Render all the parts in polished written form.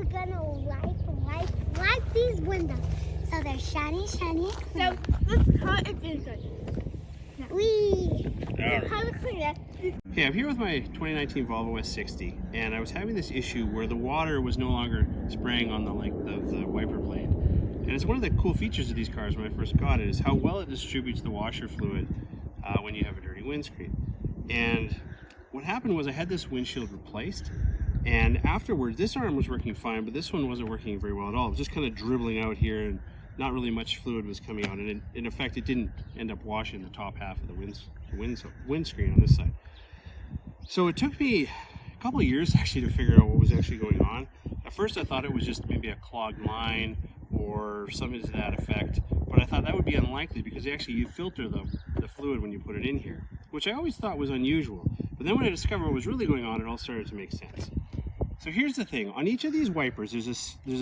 we're gonna wipe these windows so they're shiny, shiny. So let's cut it inside. Wee. How to clean it? Okay, I'm here with my 2019 Volvo S60, and I was having this issue where the water was no longer spraying on the length of the wiper blade. And it's one of the cool features of these cars when I first got it is how well it distributes the washer fluid when you have a dirty windscreen. And what happened was I had this windshield replaced, and afterwards this arm was working fine, but this one wasn't working very well at all. It was just kind of dribbling out here, and not really much fluid was coming out, and in effect it didn't end up washing the top half of the windscreen on this side. So it took me a couple of years actually to figure out what was actually going on. At first I thought it was just maybe a clogged line or something to that effect, but I thought that would be unlikely because you filter the fluid when you put it in here, which I always thought was unusual. But then when I discovered what was really going on, it all started to make sense. So here's the thing, on each of these wipers there's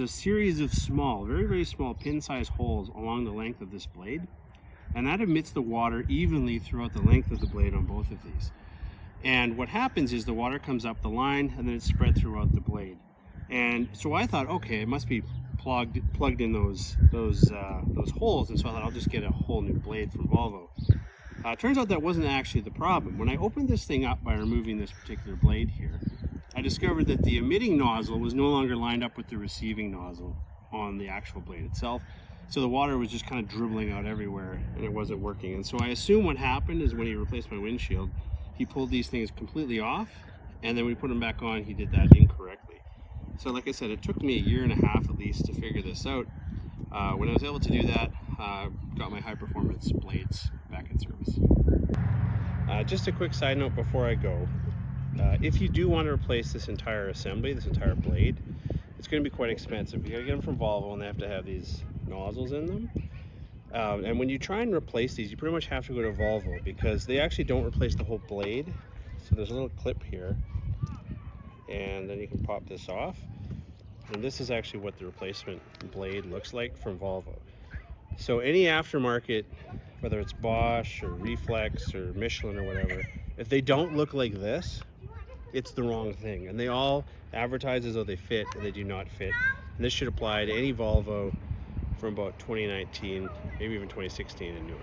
a series of small, very, very small pin-sized holes along the length of this blade, and that emits the water evenly throughout the length of the blade on both of these. And what happens is the water comes up the line and then it's spread throughout the blade. And so I thought, okay, it must be plugged in those holes, and so I thought I'll just get a whole new blade from Volvo. Turns out that wasn't actually the problem. When I opened this thing up by removing this particular blade here, I discovered that the emitting nozzle was no longer lined up with the receiving nozzle on the actual blade itself. So the water was just kind of dribbling out everywhere and it wasn't working. And so I assume what happened is when he replaced my windshield, he pulled these things completely off, and then when we put them back on, he did that incorrectly. So like I said, it took me a year and a half at least to figure this out. When I was able to do that, got my high performance blades back in service. Just a quick side note before I go. If you do want to replace this entire assembly, this entire blade, it's going to be quite expensive. You got to get them from Volvo, and they have to have these nozzles in them. And when you try and replace these, you pretty much have to go to Volvo because they actually don't replace the whole blade. So there's a little clip here, and then you can pop this off. And this is actually what the replacement blade looks like from Volvo. So any aftermarket, whether it's Bosch or Reflex or Michelin or whatever, if they don't look like this, it's the wrong thing. And they all advertise as though they fit, and they do not fit. And this should apply to any Volvo from about 2019, maybe even 2016 and newer.